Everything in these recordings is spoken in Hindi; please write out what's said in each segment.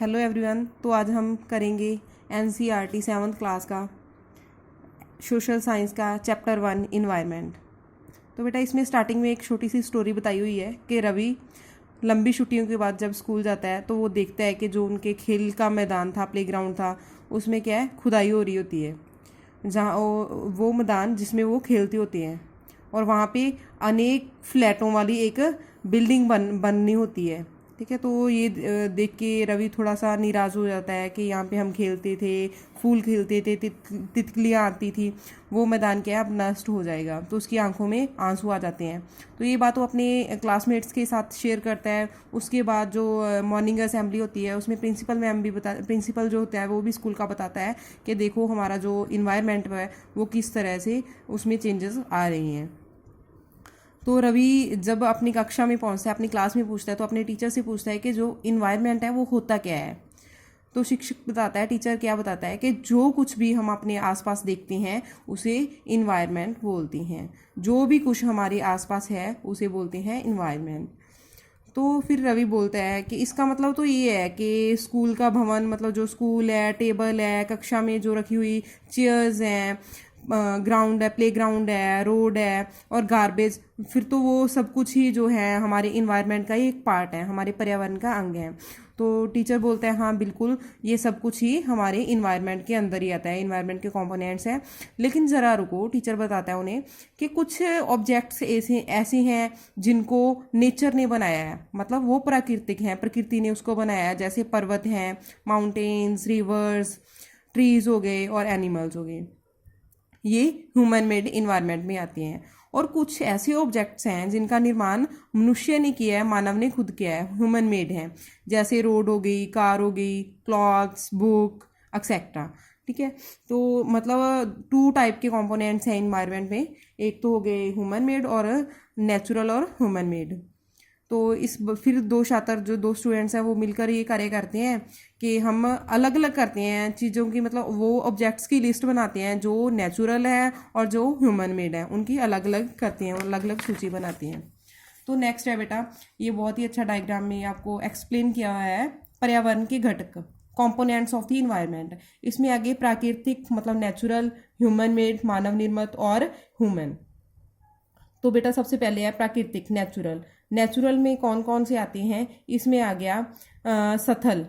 Hello everyone. तो आज हम करेंगे एनसीईआरटी 7th क्लास का सोशल साइंस का चैप्टर 1 इन्वायरमेंट। तो बेटा इसमें स्टार्टिंग में एक छोटी सी स्टोरी बताई हुई है कि रवि लंबी छुट्टियों के बाद जब स्कूल जाता है तो वो देखता है कि जो उनके खेल का मैदान था, प्लेग्राउंड था, उसमें क्या है, खुदाई हो रही होती है। जहाँ वो मैदान जिसमें वो खेलते होते हैं और वहाँ पे अनेक फ्लैटों वाली एक बिल्डिंग बननी होती है। ठीक है, तो ये देख के रवि थोड़ा सा निराश हो जाता है कि यहाँ पे हम खेलते थे, फूल खिलते थे, तितलियाँ आती थी, वो मैदान क्या है अब नष्ट हो जाएगा। तो उसकी आंखों में आंसू आ जाते हैं। तो ये बात वो अपने क्लासमेट्स के साथ शेयर करता है। उसके बाद जो मॉर्निंग असेंबली होती है उसमें प्रिंसिपल जो होता है वो भी स्कूल का बताता है कि देखो हमारा जो इन्वायरमेंट है वो किस तरह से उसमें चेंजेस आ रही हैं। तो रवि जब अपनी कक्षा में पहुंचता है, अपनी क्लास में पूछता है, तो अपने टीचर से पूछता है कि जो इन्वायरमेंट है वो होता क्या है। तो शिक्षक बताता है, टीचर क्या बताता है कि जो कुछ भी हम अपने आसपास देखते हैं उसे इन्वायरमेंट बोलते हैं। जो भी कुछ हमारे आसपास है उसे बोलते हैं इन्वायरमेंट। तो फिर रवि बोलता है कि इसका मतलब तो ये है कि स्कूल का भवन, मतलब जो स्कूल है, टेबल है, कक्षा में जो रखी हुई चेयर्स हैं, ग्राउंड है, प्ले ग्राउंड है, रोड है और गार्बेज, फिर तो वो सब कुछ ही जो है हमारे इन्वायरमेंट का ही एक पार्ट है, हमारे पर्यावरण का अंग है। तो टीचर बोलते हैं हाँ बिल्कुल, ये सब कुछ ही हमारे इन्वायरमेंट के अंदर ही आता है, इन्वायरमेंट के कंपोनेंट्स हैं। लेकिन ज़रा रुको, टीचर बताता है उन्हें कि कुछ ऑब्जेक्ट्स ऐसे ऐसे हैं जिनको नेचर ने बनाया है, मतलब वो प्राकृतिक हैं, प्रकृति ने उसको बनाया है। जैसे पर्वत हैं, माउंटेन्स, रिवर्स, ट्रीज हो गए और एनिमल्स हो गए, ये ह्यूमन मेड इन्वायरमेंट में आती हैं। और कुछ ऐसे ऑब्जेक्ट्स हैं जिनका निर्माण मनुष्य ने किया है, मानव ने खुद किया है, ह्यूमन मेड है। जैसे रोड हो गई, कार हो गई, क्लॉथ्स, बुक एक्सेट्रा। ठीक है, तो मतलब 2 टाइप के कंपोनेंट्स हैं इन्वायरमेंट में, एक तो हो गए ह्यूमन मेड और नेचुरल और ह्यूमन मेड। तो इस फिर 2 छात्र, जो 2 स्टूडेंट्स हैं, वो मिलकर ये कार्य करते हैं कि हम अलग अलग करते हैं चीज़ों की, मतलब वो ऑब्जेक्ट्स की लिस्ट बनाते हैं जो नेचुरल है और जो ह्यूमन मेड है, उनकी अलग अलग करते हैं, अलग अलग सूची बनाती हैं। तो नेक्स्ट है बेटा, ये बहुत ही अच्छा डायग्राम में आपको एक्सप्लेन किया हुआ है पर्यावरण के घटक, कॉम्पोनेंट्स ऑफ द इन्वायरमेंट। इसमें आगे प्राकृतिक मतलब नेचुरल, ह्यूमन मेड मानव निर्मित और ह्यूमन। तो बेटा सबसे पहले है प्राकृतिक, नेचुरल। नेचुरल में कौन कौन से आते हैं, इसमें आ गया सथल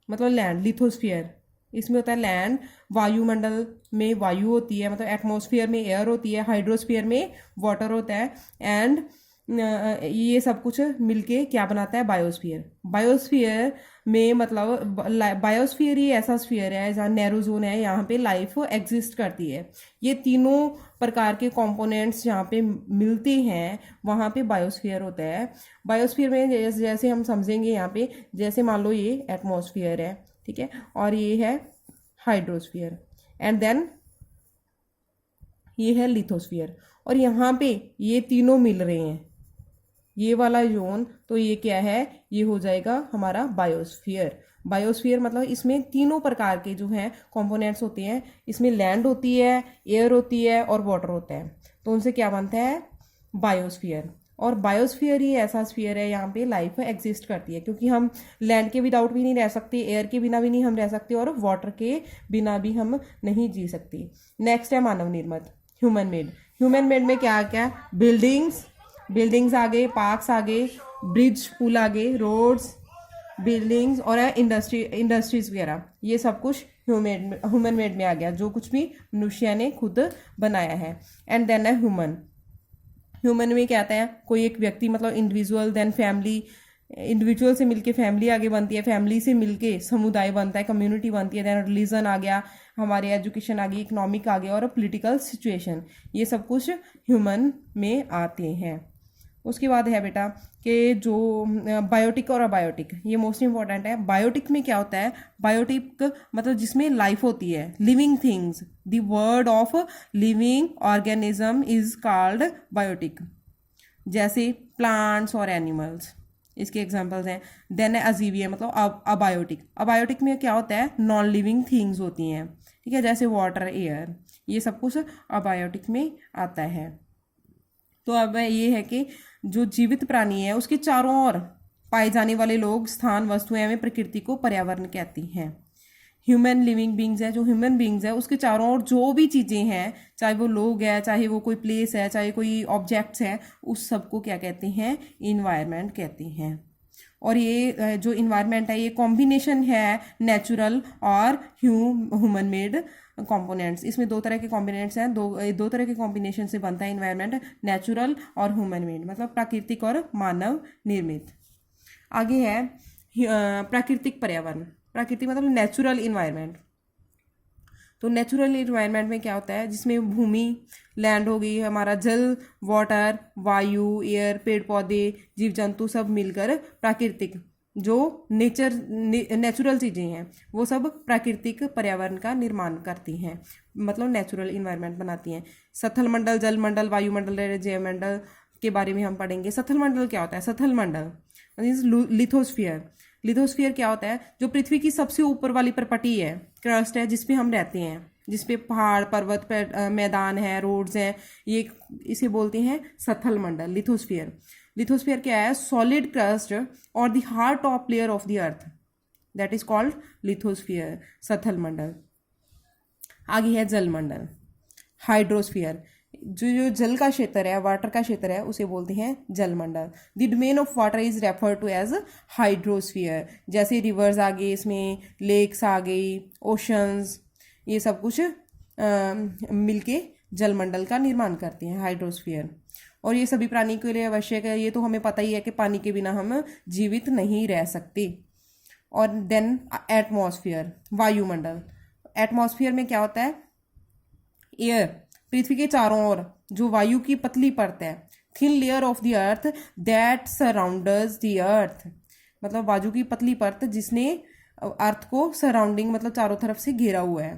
मतलब लैंड, लिथोस्फीयर, इसमें होता है लैंड। वायुमंडल में वायु होती है, मतलब एटमॉस्फेयर में एयर होती है, हाइड्रोस्फीयर में वाटर होता है, एंड ये सब कुछ मिलके क्या बनाता है, बायोस्फीयर। बायोस्फीयर में मतलब बायोस्फीयर ही ऐसा स्फीयर है जहाँ नैरो जोन है, यहाँ पे लाइफ एग्जिस्ट करती है। ये तीनों प्रकार के कंपोनेंट्स जहाँ पे मिलते हैं वहाँ पे बायोस्फीयर होता है। बायोस्फीयर में जैसे हम समझेंगे यहाँ पे, जैसे मान लो ये एटमॉस्फेयर है, ठीक है, और ये है हाइड्रोस्फीयर, एंड देन ये है लिथोस्फीयर, और यहाँ पे ये तीनों मिल रहे हैं, ये वाला जोन, तो ये क्या है, ये हो जाएगा हमारा बायोस्फीयर। बायोस्फीयर मतलब इसमें तीनों प्रकार के जो हैं कंपोनेंट्स होते हैं, इसमें लैंड होती है, एयर होती है और वाटर होता है, तो उनसे क्या बनता है, बायोस्फीयर। और बायोस्फीयर ही ऐसा स्फीयर है यहाँ पे लाइफ एग्जिस्ट करती है, क्योंकि हम लैंड के विदाउट भी नहीं रह सकते, एयर के बिना भी नहीं हम रह सकते, और वाटर के बिना भी हम नहीं जी सकते। नेक्स्ट है मानव निर्मित, ह्यूमन मेड। ह्यूमन मेड में क्या क्या, बिल्डिंग्स आ गए, पार्क्स आ गए, ब्रिज पुल आ गए, रोड्स, बिल्डिंग्स और इंडस्ट्रीज वगैरह, ये सब कुछ ह्यूमन मेड में आ गया, जो कुछ भी मनुष्य ने खुद बनाया है। एंड देन है ह्यूमन में क्या आता है, कोई एक व्यक्ति मतलब इंडिविजुअल, देन फैमिली, इंडिविजुअल से मिलके फैमिली आगे बनती है, फैमिली से मिलके समुदाय बनता है, कम्युनिटी बनती है, देन रिलीजन आ गया, हमारे एजुकेशन आ गई, इकोनॉमिक आ गया और पॉलिटिकल सिचुएशन, ये सब कुछ ह्यूमन में आते हैं। उसके बाद है बेटा कि जो बायोटिक और अबायोटिक, ये मोस्ट इंपॉर्टेंट है। बायोटिक में क्या होता है, बायोटिक मतलब जिसमें लाइफ होती है, living things, the word of living organism is called biotic, जैसे प्लांट्स और एनिमल्स, इसके एग्जांपल्स हैं। देन है अजीविया मतलब अबायोटिक। अबायोटिक में क्या होता है, नॉन लिविंग थिंग्स होती हैं, ठीक है, जैसे वाटर, एयर, ये सब कुछ अबायोटिक में आता है। तो अब ये है कि जो जीवित प्राणी है उसके चारों ओर पाए जाने वाले लोग, स्थान, वस्तुएं एवं प्रकृति को पर्यावरण कहती हैं। ह्यूमन लिविंग बींग्स है, जो ह्यूमन बींग्स है उसके चारों ओर जो भी चीज़ें हैं, चाहे वो लोग है, चाहे वो कोई प्लेस है, चाहे कोई ऑब्जेक्ट्स है, उस सबको क्या कहते हैं? इन्वायरमेंट कहते हैं। और ये जो इन्वायरमेंट है ये कॉम्बिनेशन है नेचुरल और ह्यूमन मेड कंपोनेंट्स। इसमें दो तरह के कॉम्बिनेंट्स हैं, दो तरह के कॉम्बिनेशन से बनता है इन्वायरमेंट, नेचुरल और ह्यूमन मेड, मतलब प्राकृतिक और मानव निर्मित। आगे है प्राकृतिक पर्यावरण। प्राकृतिक मतलब नेचुरल इन्वायरमेंट। तो नेचुरल इन्वायरमेंट में क्या होता है? जिसमें भूमि, लैंड हो गई, हमारा जल, वाटर, वायु, एयर, पेड़ पौधे, जीव जंतु सब मिलकर प्राकृतिक जो नेचुरल चीज़ें हैं वो सब प्राकृतिक पर्यावरण का निर्माण करती हैं, मतलब नेचुरल इन्वायरमेंट बनाती हैं। सथल मंडल, जल मंडल, वायुमंडल, जयमंडल के बारे में हम पढ़ेंगे। सथल मंडल क्या होता है? सथल मंडल लिथोस्फीयर। लिथोस्फीयर क्या होता है? जो पृथ्वी की सबसे ऊपर वाली प्रपटी है, क्रस्ट है, जिसपे हम रहते हैं, जिसपे पहाड़, पर्वत, मैदान है, रोड्स हैं, ये इसे बोलते हैं सथल मंडल, लिथोस्फीयर। लिथोस्फीयर क्या है? सॉलिड क्रस्ट और the hard top layer of the earth, that is called lithosphere, सथल मंडल। आगे है जल मंडल, हाइड्रोस्फीयर। जो जल का क्षेत्र है, वाटर का क्षेत्र है, उसे बोलते हैं जल मंडल। The domain of water is refer to as hydrosphere. जैसे रिवर्स आ गए, इसमें लेक्स आ गई, ओशंस, ये सब कुछ मिलके जलमंडल का निर्माण करते हैं, हाइड्रोस्फीयर। और ये सभी प्राणी के लिए आवश्यक है, ये तो हमें पता ही है कि पानी के बिना हम जीवित नहीं रह सकते। और देन एटमॉस्फेयर, वायुमंडल। एटमॉस्फेयर में क्या होता है? एयर, पृथ्वी के चारों ओर जो वायु की पतली परत है, thin layer of the earth that surrounds the earth, मतलब वायु की पतली परत जिसने अर्थ को सराउंडिंग, मतलब चारों तरफ से घेरा हुआ है।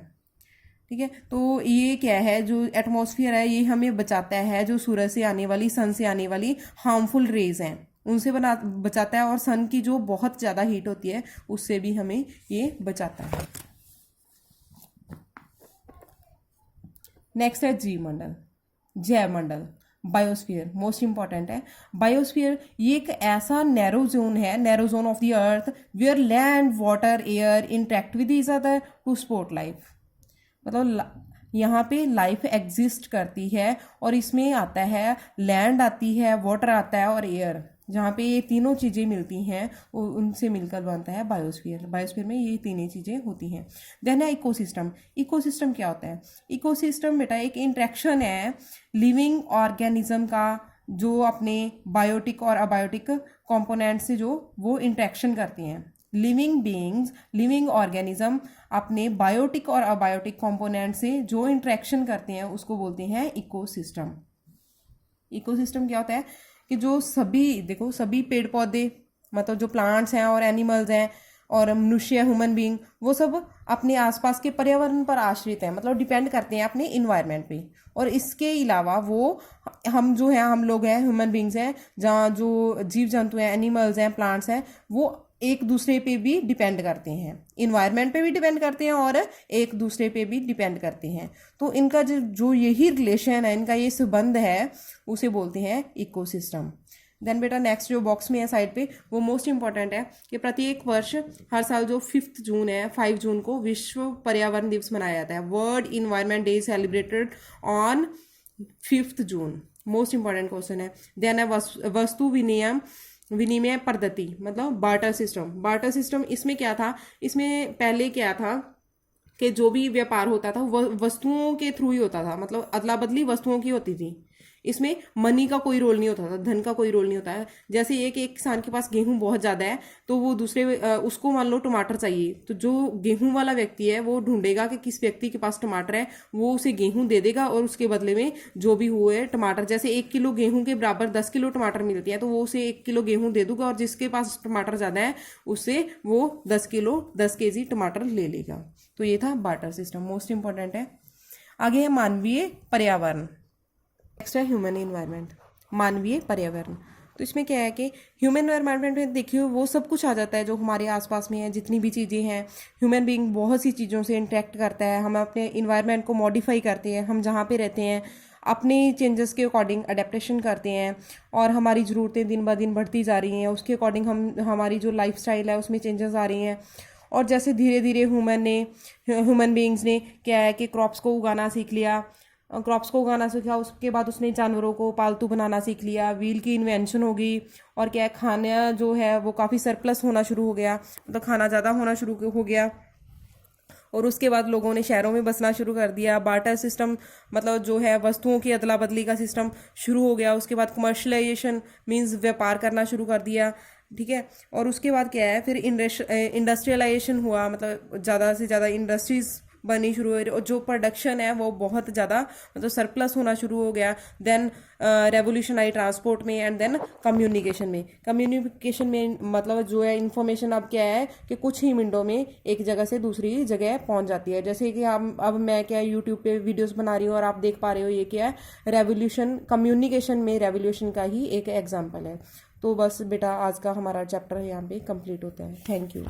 ठीक है, तो ये क्या है? जो एटमॉस्फेयर है ये हमें बचाता है जो सूरज से आने वाली, सन से आने वाली हार्मफुल रेज हैं उनसे बचाता है, और सन की जो बहुत ज़्यादा हीट होती है उससे भी हमें ये बचाता है। नेक्स्ट है जीव मंडल, जैव मंडल, बायोस्फीयर, मोस्ट इंपॉर्टेंट है। बायोस्फीयर ये एक ऐसा नैरो जोन है, narrow zone of the earth where land, water, air interact with each other to support life. मतलब यहाँ पे लाइफ एग्जिस्ट करती है, और इसमें आता है लैंड आती है, वाटर आता है और एयर, जहाँ पे ये तीनों चीज़ें मिलती हैं उनसे मिलकर बनता है बायोस्फीयर। बायोस्फीयर में ये तीनों चीज़ें होती हैं। देन है इकोसिस्टम। इकोसिस्टम क्या होता है? इकोसिस्टम बेटा एक इंटरेक्शन है लिविंग ऑर्गेनिज्म का, जो अपने बायोटिक और अबायोटिक कंपोनेंट से जो वो इंटरेक्शन करती हैं। लिविंग बीइंग्स, लिविंग ऑर्गेनिज्म अपने बायोटिक और अबायोटिक कंपोनेंट से जो इंटरेक्शन करते हैं उसको बोलते हैं इकोसिस्टम। इकोसिस्टम क्या होता है कि जो सभी, देखो सभी पेड़ पौधे, मतलब जो प्लांट्स हैं और एनिमल्स हैं और मनुष्य, ह्यूमन बीइंग, वो सब अपने आसपास के पर्यावरण पर आश्रित हैं, मतलब डिपेंड करते हैं अपने इन्वायरमेंट पे। और इसके अलावा वो हम जो हैं, हम लोग हैं, ह्यूमन बीइंग्स हैं, जहाँ जो जीव जंतु हैं, एनिमल्स हैं, प्लांट्स हैं, वो एक दूसरे पे भी डिपेंड करते हैं, इन्वायरमेंट पे भी डिपेंड करते हैं और एक दूसरे पे भी डिपेंड करते हैं। तो इनका जो यही रिलेशन है, इनका ये संबंध है, उसे बोलते हैं इकोसिस्टम। देन बेटा नेक्स्ट जो बॉक्स में है साइड पे, वो मोस्ट इंपॉर्टेंट है कि प्रत्येक वर्ष हर साल जो 5 जून है, 5 जून को विश्व पर्यावरण दिवस मनाया जाता है। World environment day celebrated on 5 June. Most important question है। देन है वस्तु विनिमय पद्धति, मतलब बार्टर सिस्टम। बार्टर सिस्टम इसमें क्या था? इसमें पहले क्या था कि जो भी व्यापार होता था वह वस्तुओं के थ्रू ही होता था, मतलब अदला बदली वस्तुओं की होती थी। इसमें मनी का कोई रोल नहीं होता था, धन का कोई रोल नहीं होता है। जैसे एक किसान के पास गेहूं बहुत ज़्यादा है, तो वो दूसरे उसको मान लो टमाटर चाहिए, तो जो गेहूं वाला व्यक्ति है वो ढूंढेगा कि किस व्यक्ति के पास टमाटर है, वो उसे गेहूं दे देगा और उसके बदले में जो भी हुए टमाटर, जैसे 1 किलो गेहूं के बराबर 10 किलो टमाटर मिलती है, तो वो उसे 1 किलो गेहूं दे दूंगा, और जिसके पास टमाटर ज़्यादा है उससे वो 10 kg टमाटर ले लेगा। तो ये था बार्टर सिस्टम, मोस्ट इंपॉर्टेंट है। आगे है मानवीय पर्यावरण। नेक्स्ट है ह्यूमन इन्वायरमेंट, मानवीय पर्यावरण। तो इसमें क्या है कि ह्यूमन एनवायरनमेंट में देखिए वो सब कुछ आ जाता है जो हमारे आसपास में है, जितनी भी चीज़ें हैं। ह्यूमन बीइंग बहुत सी चीज़ों से इंटरेक्ट करता है, हम अपने इन्वायरमेंट को मॉडिफाई करते हैं, हम जहाँ पे रहते हैं अपनी चेंजेस के अकॉर्डिंग अडेप्टेशन करते हैं और हमारी ज़रूरतें दिन ब दिन बढ़ती जा रही हैं, उसके अकॉर्डिंग हमारी जो लाइफस्टाइल है उसमें चेंजेस आ रही हैं। और जैसे धीरे धीरे ह्यूमन बीइंग्स ने क्या है कि क्रॉप्स को उगाना सीख लिया, क्रॉप्स को उगाना सीखा, उसके बाद उसने जानवरों को पालतू बनाना सीख लिया, व्हील की इन्वेंशन हो गई, और क्या है खाना जो है वो काफ़ी सरप्लस होना शुरू हो गया, मतलब खाना ज़्यादा होना शुरू हो गया। और उसके बाद लोगों ने शहरों में बसना शुरू कर दिया, बार्टर सिस्टम मतलब जो है वस्तुओं की अदला बदली का सिस्टम शुरू हो गया। उसके बाद कमर्शलाइजेशन मींस व्यापार करना शुरू कर दिया, ठीक है। और उसके बाद क्या है फिर इंडस्ट्रियलाइजेशन हुआ, मतलब ज़्यादा से ज़्यादा इंडस्ट्रीज बननी शुरू हुई और जो प्रोडक्शन है वो बहुत ज़्यादा मतलब सरप्लस होना शुरू हो गया। देन रेवोल्यूशन आई ट्रांसपोर्ट में, एंड देन कम्युनिकेशन में मतलब जो है इंफॉर्मेशन अब क्या है कि कुछ ही मिनटों में एक जगह से दूसरी जगह पहुंच जाती है। जैसे कि हम अब मैं क्या यूट्यूब पे वीडियोस बना रही हूँ और आप देख पा रहे हो, ये क्या है रेवोल्यूशन, कम्युनिकेशन में रेवोल्यूशन का ही एक एग्जाम्पल है। तो बस बेटा आज का हमारा चैप्टर यहाँ पे कंप्लीट होता है। Thank you.